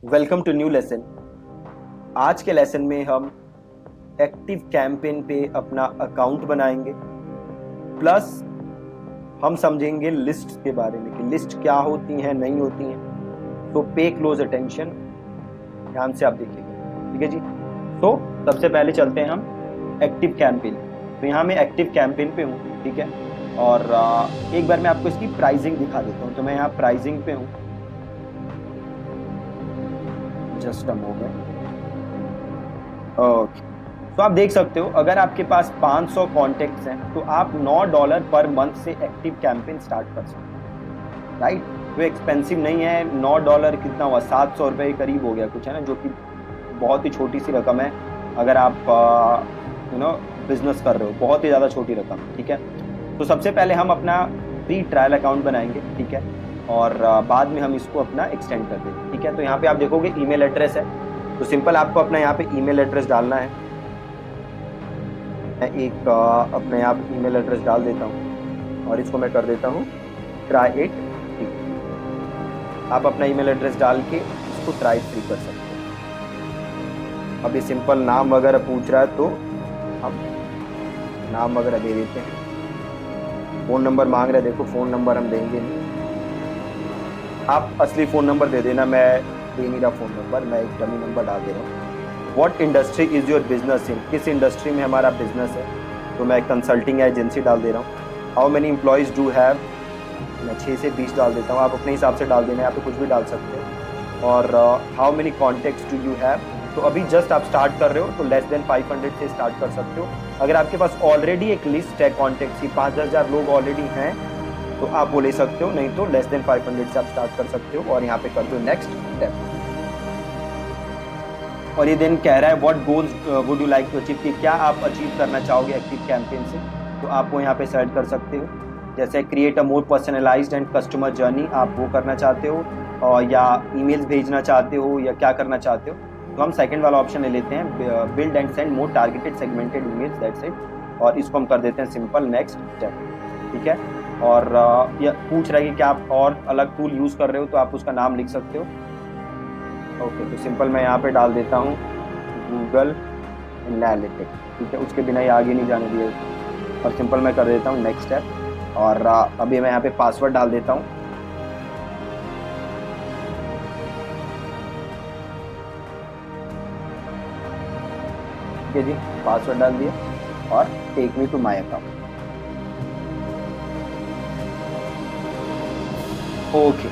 Welcome to new lesson. आज के lesson में हम एक्टिव कैंपेन पे अपना अकाउंट बनाएंगे, प्लस हम समझेंगे लिस्ट के बारे में कि लिस्ट क्या होती हैं, नहीं होती हैं। तो पे क्लोज अटेंशन, ध्यान से आप देखिएगा, ठीक है जी। तो सबसे पहले चलते हैं हम एक्टिव कैंपेन। तो यहाँ मैं एक्टिव कैंपेन पे हूँ, ठीक है। और एक बार मैं आपको इसकी प्राइसिंग दिखा देता हूँ। तो मैं यहाँ प्राइसिंग पे हूँ, जस्ट अ मोमेंट। ओके, तो आप देख सकते हो अगर आपके पास 500 कॉन्टेक्ट्स हैं तो आप $9 पर मंथ से एक्टिव कैंपेन स्टार्ट कर सकते हैं, राइट। तो एक्सपेंसिव नहीं है। $9 कितना हुआ, 700 रुपये के करीब हो गया कुछ, है ना, जो कि बहुत ही छोटी सी रकम है अगर आप बिजनेस कर रहे हो। बहुत ही ज़्यादा छोटी रकम, ठीक है। तो सबसे पहले हम अपना फ्री ट्रायल अकाउंट बनाएंगे, ठीक है, और बाद में हम इसको अपना एक्सटेंड कर देंगे, ठीक है। तो यहाँ पे आप देखोगे ईमेल एड्रेस है, तो सिंपल आपको अपना यहाँ पे ईमेल एड्रेस डालना है। मैं एक अपने यहाँ पे ईमेल एड्रेस डाल देता हूँ और इसको मैं कर देता हूँ ट्राई इट फ्री। आप अपना ईमेल एड्रेस डाल के इसको ट्राई फ्री कर सकते हैं। अब ये सिंपल नाम वगैरह पूछ रहा है तो हम नाम वगैरह दे देते हैं। फ़ोन नंबर मांग रहे हैं, देखो फ़ोन नंबर हम देंगे नहीं, आप असली फ़ोन नंबर दे देना। मैं दे नहीं रहा फ़ोन नंबर, मैं एक डमी नंबर डाल दे रहा हूँ। What industry is your business in, किस इंडस्ट्री में हमारा बिजनेस है, तो मैं कंसल्टिंग एजेंसी डाल दे रहा हूँ। How many employees do have, मैं 6 से 20 डाल देता हूँ, आप अपने हिसाब से डाल देना, यहाँ पे कुछ भी डाल सकते हो। और how many contacts do you have, तो अभी जस्ट आप स्टार्ट कर रहे हो तो लेस देन 500 से स्टार्ट कर सकते हो। अगर आपके पास ऑलरेडी एक लिस्ट है कॉन्टेक्ट्स की, 5,000 लोग ऑलरेडी हैं, तो आप वो ले सकते हो, नहीं तो लेस देन 500 से आप स्टार्ट कर सकते हो। और यहाँ पे कर दो नेक्स्ट स्टेप। और ये देन कह रहा है what goals would you like to achieve, कि क्या आप अचीव करना चाहोगे एक्टिव कैंपेन से, तो आप वो यहाँ पे सेलेक्ट कर सकते हो। जैसे create a more personalised and customer journey, आप वो करना चाहते हो, और या ईमेल्स भेजना चाहते हो, या क्या करना चाहते हो, तो हम सेकंड वाला ऑप्शन ले लेते हैं, build and send more targeted segmented emails, that's it. और इसको हम कर देते हैं सिंपल नेक्स्ट स्टेप, ठीक है। और ये पूछ रहा है कि क्या आप और अलग टूल यूज़ कर रहे हो, तो आप उसका नाम लिख सकते हो। ओके, तो सिंपल मैं यहाँ पे डाल देता हूँ गूगल एनालिटिक्स, ठीक है, उसके बिना ही आगे नहीं जाने दिए। और सिंपल मैं कर देता हूँ नेक्स्ट स्टेप। और अभी मैं यहाँ पे पासवर्ड डाल देता हूँ। ठीक है जी, पासवर्ड डाल दिया और take me to my account. Okay,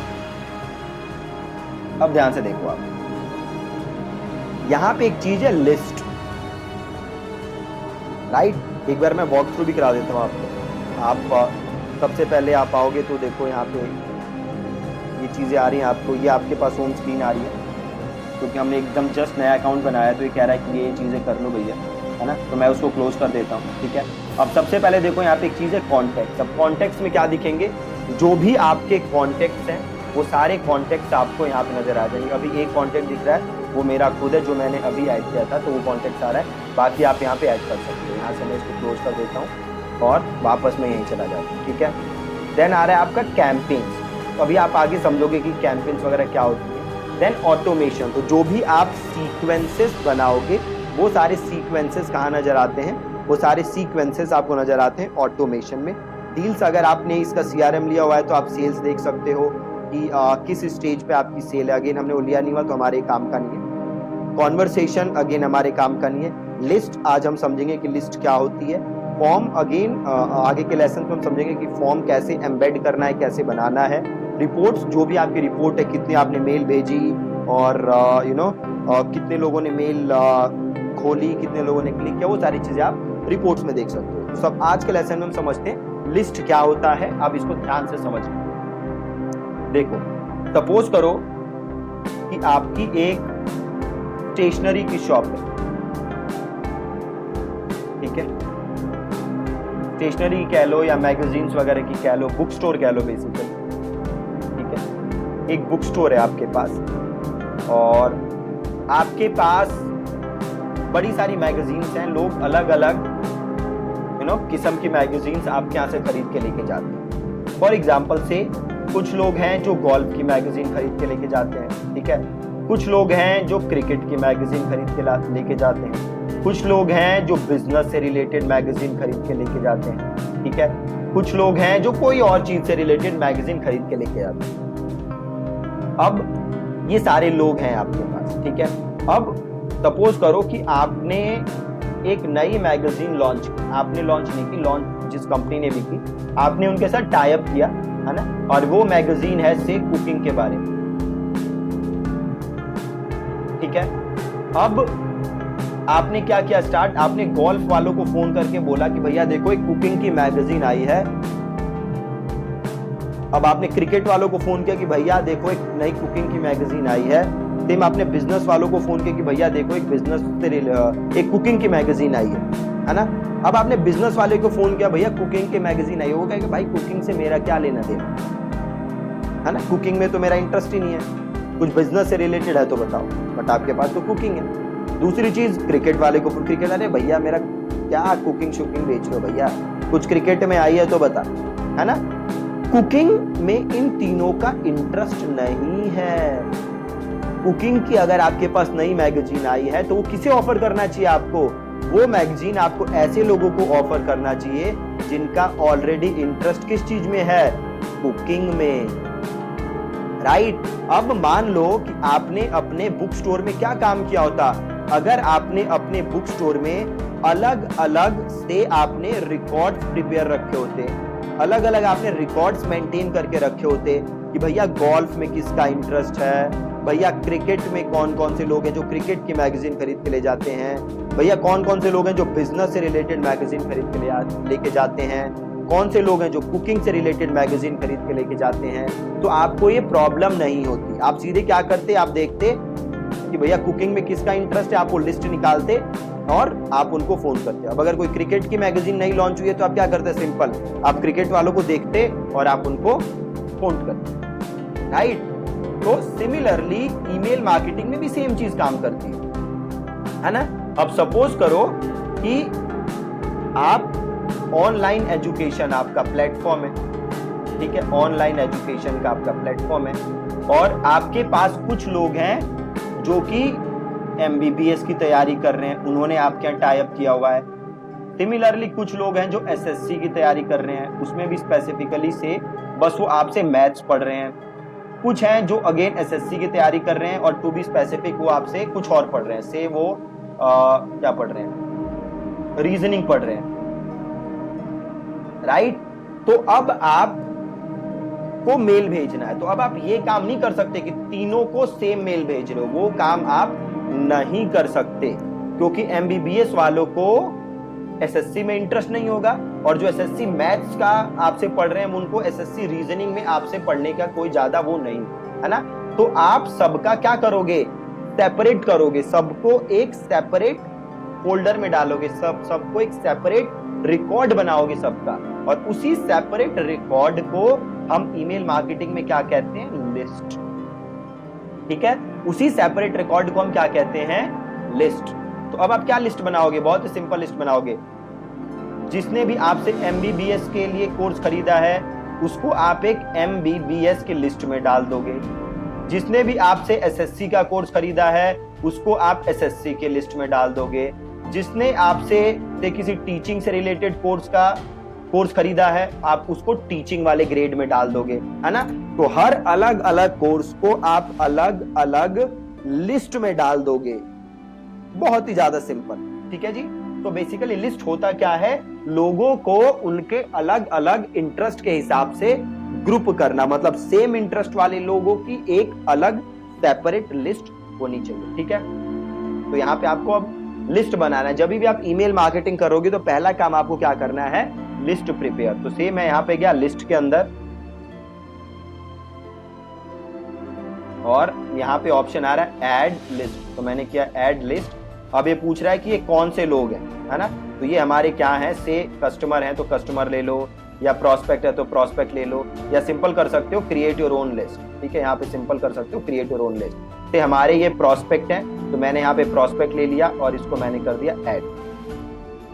अब ध्यान से देखो, आप यहां पे एक चीज है लिस्ट, राइट। एक बार मैं वॉक थ्रू भी करा देता हूं आपको। आप सबसे पहले आप आओगे तो देखो यहाँ पे ये चीजें आ रही हैं आपको, ये आपके पास होम स्क्रीन आ रही है, क्योंकि हमने एकदम जस्ट नया अकाउंट बनाया, तो ये कह रहा है कि ये चीजें कर लो भैया, है ना। तो मैं उसको क्लोज कर देता हूँ, ठीक है। अब सबसे पहले देखो यहाँ पे एक चीज है कॉन्टेक्ट। अब कॉन्टेक्ट्स में क्या दिखेंगे, जो भी आपके कॉन्टेक्ट्स हैं वो सारे कॉन्टेक्ट्स आपको यहाँ पे नजर आ जाएंगे। अभी एक कॉन्टेक्ट दिख रहा है, वो मेरा खुद है, जो मैंने अभी ऐड किया था, तो वो कॉन्टेक्ट आ रहा है। बाकी आप यहाँ पे ऐड कर सकते हो। यहाँ से मैं इसको क्लोज कर देता हूँ और वापस मैं यहीं चला जाता हूँ, ठीक है। देन आ रहा है आपका कैंपेन्स। तो अभी आप आगे समझोगे कि कैंपेन्स वगैरह क्या होती है। देन ऑटोमेशन, तो जो भी आप सीक्वेंसेस बनाओगे वो सारे सीक्वेंसेस कहाँ नजर आते हैं, वो सारे सीक्वेंसेस आपको नजर आते हैं ऑटोमेशन में। डील्स, अगर आपने इसका CRM लिया हुआ है तो आप सेल्स देख सकते हो कि किस स्टेज पे आपकी सेल है। अगेन हमने वो लिया नहीं हुआ तो हमारे काम का नहीं है। कॉन्वर्सेशन अगेन हमारे काम का नहीं है। लिस्ट, आज हम समझेंगे कि लिस्ट क्या होती है। फॉर्म, अगेन आगे के लेसन में हम समझेंगे कि फॉर्म कैसे एम्बेड करना है, कैसे बनाना है। रिपोर्ट्स, जो भी आपकी रिपोर्ट है, कितनी आपने मेल भेजी और कितने लोगों ने मेल खोली, कितने लोगों ने क्लिक किया, वो सारी चीजें आप रिपोर्ट्स में देख सकते हो। तो सब आज के लेसन में हम समझते हैं लिस्ट क्या होता है। आप इसको ध्यान से समझिए। देखो, सपोज करो कि आपकी एक स्टेशनरी की शॉप है, ठीक है। स्टेशनरी कह लो या मैगजीन्स वगैरह की कह लो, बुक स्टोर कह लो बेसिकली, ठीक है। एक बुक स्टोर है आपके पास और आपके पास बड़ी सारी मैगजीन्स हैं। लोग अलग अलग किस्म की मैगजीन्स आपके यहाँ से खरीद के लेके जाते हैं। फॉर एग्जाम्पल से कुछ लोग हैं जो गोल्फ की मैगजीन खरीद के लेके जाते हैं, ठीक है। कुछ लोग हैं जो क्रिकेट की मैगजीन खरीद के लेके जाते हैं, कुछ लोग हैं जो बिजनेस से रिलेटेड मैगजीन खरीद के लेके जाते हैं, ठीक है, कुछ लोग हैं जो कोई और चीज से रिलेटेड मैगजीन खरीद के लेके जाते हैं। अब ये सारे लोग हैं आपके पास, ठीक है। अब सपोज करो कि आपने एक नई मैगजीन लॉन्च की, आपने लॉन्च नहीं की, लॉन्च जिस कंपनी ने भी की, आपने उनके साथ टाई अप किया, है ना, और वो मैगजीन है से कुकिंग के बारे में, ठीक है। अब आपने क्या किया स्टार्ट, आपने गोल्फ वालों को फोन करके बोला कि भैया देखो एक कुकिंग की मैगजीन आई है। अब आपने क्रिकेट वालों को फोन किया कि भैया देखो एक नई कुकिंग की मैगजीन आई है। सेम आपने बिजनेस वालों को फोन किया कि भैया देखो एक बिजनेस से एक कुकिंग की मैगजीन आई है ना। अब आपने बिजनेस वाले को फोन किया, भैया कुकिंग की मैगजीन आई है। वो कहेगा भाई कुकिंग से मेरा क्या लेना देना, है ना, कुकिंग में तो मेरा इंटरेस्ट ही नहीं है, कुछ बिजनेस से रिलेटेड है तो बताओ, बट आपके पास तो कुकिंग है। दूसरी चीज क्रिकेट वाले को, क्रिकेट वाले भैया मेरा क्या कुकिंग शुकिंग बेच लो भैया, कुछ क्रिकेट में आई है तो बता, है ना। कुकिंग में इन तीनों का इंटरेस्ट नहीं है। कुकिंग की अगर आपके पास नई मैगजीन आई है तो वो किसे ऑफर करना चाहिए आपको, वो मैगजीन आपको ऐसे लोगों को ऑफर करना चाहिए जिनका ऑलरेडी इंटरेस्ट किस चीज में है, कुकिंग में, राइट। अब मान लो कि आपने अपने बुक स्टोर में क्या काम किया होता, अगर आपने अपने बुक स्टोर में अलग अलग से आपने रिकॉर्ड्स प्रिपेयर रखे होते, अलग अलग आपने रिकॉर्ड्स मेंटेन करके रखे होते कि भैया गोल्फ में किसका इंटरेस्ट है, भैया क्रिकेट में कौन कौन से लोग हैं जो क्रिकेट की मैगजीन खरीद के ले जाते हैं, भैया कौन कौन से लोग हैं जो बिजनेस से रिलेटेड मैगजीन खरीद के लेके जाते हैं, कौन से लोग हैं जो कुकिंग से रिलेटेड मैगजीन खरीद के लेके जाते हैं, तो आपको ये प्रॉब्लम नहीं होती। आप सीधे क्या करते, आप देखते कि भैया कुकिंग में किसका इंटरेस्ट है, आप वो लिस्ट निकालते और आप उनको फोन करते। अब अगर कोई क्रिकेट की मैगजीन नहीं लॉन्च हुई है तो आप क्या करते, सिंपल, आप क्रिकेट वालों को देखते और आप उनको फोन करते, राइट। तो सिमिलरली ईमेल मार्केटिंग में भी सेम चीज काम करती है ना। अब सपोज करो कि आप ऑनलाइन एजुकेशन आपका प्लेटफॉर्म है, ठीक है, ऑनलाइन एजुकेशन का आपका प्लेटफॉर्म है और आपके पास कुछ लोग हैं जो कि MBBS की तैयारी कर रहे हैं, उन्होंने आपके यहाँ टाई अप किया हुआ है। सिमिलरली कुछ लोग हैं जो SSC की तैयारी कर रहे हैं, उसमें भी स्पेसिफिकली से बस वो आपसे मैथ्स पढ़ रहे हैं। कुछ हैं जो अगेन SSC की तैयारी कर रहे हैं और टू बी स्पेसिफिक वो आपसे कुछ और पढ़ रहे हैं, से वो क्या पढ़ रहे हैं, रीजनिंग पढ़ रहे हैं, राइट। तो अब आप को मेल भेजना है, तो अब आप ये काम नहीं कर सकते कि तीनों को सेम मेल भेज रहे हो, वो काम आप नहीं कर सकते क्योंकि MBBS वालों को SSC में इंटरेस्ट नहीं होगा और जो SSC मैथ्स का आपसे पढ़ रहे हैं उनको SSC रीजनिंग में आपसे पढ़ने का कोई ज्यादा वो नहीं है ना। तो आप सबका क्या करोगे, सेपरेट करोगे, सबको एक सेपरेट फोल्डर में डालोगे, सबको एक सेपरेट रिकॉर्ड बनाओगे सबका, और उसी सेपरेट रिकॉर्ड को हम ईमेल मार्केटिंग में क्या कहते हैं, लिस्ट, ठीक है। उसी सेपरेट रिकॉर्ड को हम क्या कहते हैं, लिस्ट। तो अब आप क्या लिस्ट बनाओगे, बहुत ही सिंपल लिस्ट बनाओगे। जिसने भी आपसे MBBS के लिए कोर्स खरीदा है उसको आप एक MBBS की लिस्ट में डाल दोगे। जिसने भी आपसे SSC का कोर्स खरीदा है उसको आप SSC के लिस्ट में डाल दोगे। जिसने आपसे किसी टीचिंग से रिलेटेड कोर्स खरीदा है आप उसको टीचिंग वाले ग्रेड में डाल दोगे, है ना। तो हर अलग अलग कोर्स को आप अलग अलग लिस्ट में डाल दोगे, बहुत ही ज्यादा सिंपल, ठीक है जी। तो बेसिकली लिस्ट होता क्या है, लोगों को उनके अलग अलग इंटरेस्ट के हिसाब से ग्रुप करना, मतलब सेम इंटरेस्ट वाले लोगों की एक अलग सेपरेट लिस्ट होनी चाहिए, ठीक है। तो यहाँ पे आपको अब लिस्ट बनाना है। जब भी आप ईमेल मार्केटिंग करोगे तो पहला काम आपको क्या करना है, लिस्ट प्रिपेयर। तो सेम है, यहाँ पे गया लिस्ट के अंदर और यहाँ पे ऑप्शन आ रहा है ऐड लिस्ट, तो मैंने किया ऐड लिस्ट। अब ये पूछ रहा है कि ये कौन से लोग हैं, है ना। तो ये हमारे क्या हैं, से कस्टमर हैं तो कस्टमर ले लो, या प्रोस्पेक्ट है तो प्रोस्पेक्ट ले लो, या सिंपल कर सकते हो क्रिएट योर ओन लिस्ट, ठीक है। यहाँ पे सिंपल कर सकते हो क्रिएट योर ओन लिस्ट। तो हमारे ये प्रोस्पेक्ट हैं तो मैंने यहाँ पे प्रोस्पेक्ट ले लिया और इसको मैंने कर दिया ऐड।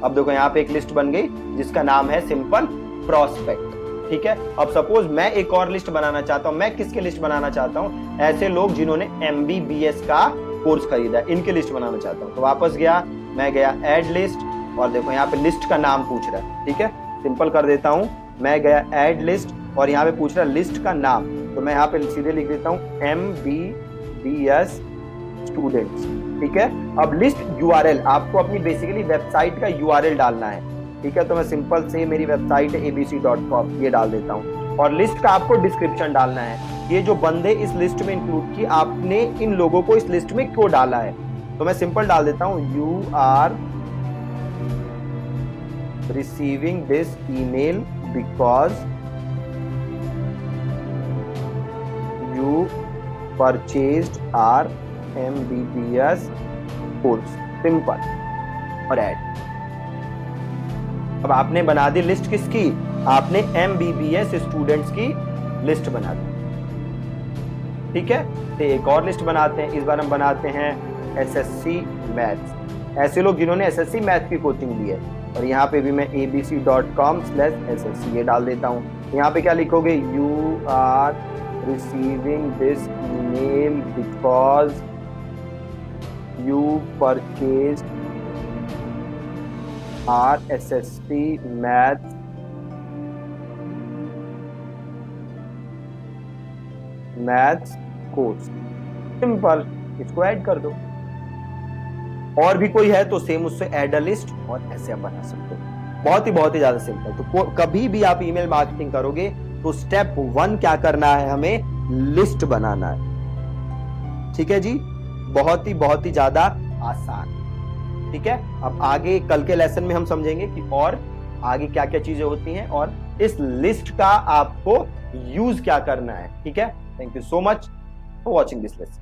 अब देखो यहाँ पे एक लिस्ट बन गई जिसका नाम है सिंपल प्रोस्पेक्ट, ठीक है। अब सपोज मैं एक और लिस्ट बनाना चाहता हूं, मैं किसके लिस्ट बनाना चाहता हूं, ऐसे लोग जिन्होंने MBBS का कोर्स खरीदा, इनके लिस्ट बनाना चाहता हूं। तो वापस गया, मैं गया ऐड लिस्ट, और देखो यहाँ पे लिस्ट का नाम पूछ रहा है, ठीक है। सिंपल कर देता हूं, मैं गया ऐड लिस्ट और यहाँ पे पूछ रहा है लिस्ट का नाम, तो मैं यहाँ पे सीधे लिख देता हूँ MBBS स्टूडेंट्स, ठीक है। अब लिस्ट URL, आपको अपनी बेसिकली वेबसाइट का URL डालना है, ठीक है। तो मैं सिंपल से मेरी वेबसाइट है abc.com, ये डाल देता हूँ। और लिस्ट का आपको डिस्क्रिप्शन डालना है, ये जो बंदे इस लिस्ट में इंक्लूड की, आपने इन लोगों को इस लिस्ट में क्यों डाला है। तो मैं सिंपल डाल देता हूँ, you are receiving this email because you purchased our MBBS course, simple, और ऐड। अब आपने बना दी लिस्ट किसकी, आपने MBBS स्टूडेंट्स की लिस्ट बना दी, ठीक है। तो एक और लिस्ट बनाते हैं, इस बार हम बनाते हैं SSC मैथ्स, ऐसे लोग जिन्होंने SSC मैथ की कोचिंग ली है। और यहाँ पे भी मैं abc.com/SSC ये डाल देता हूँ। यहाँ पे क्या लिखोगे, you are receiving this email because you purchase our SSC maths course, simple, इसको ऐड कर दो। और भी कोई है तो सेम उससे ऐड अ लिस्ट, और ऐसे आप बना सकते हो। बहुत ही ज्यादा सिंपल। तो कभी भी आप ईमेल मार्केटिंग करोगे तो स्टेप 1 क्या करना है, हमें लिस्ट बनाना है, ठीक है जी। बहुत ही ज्यादा आसान, ठीक है। अब आगे कल के लेसन में हम समझेंगे कि और आगे क्या क्या चीजें होती हैं और इस लिस्ट का आपको यूज क्या करना है, ठीक है। Thank you so much for watching this lesson.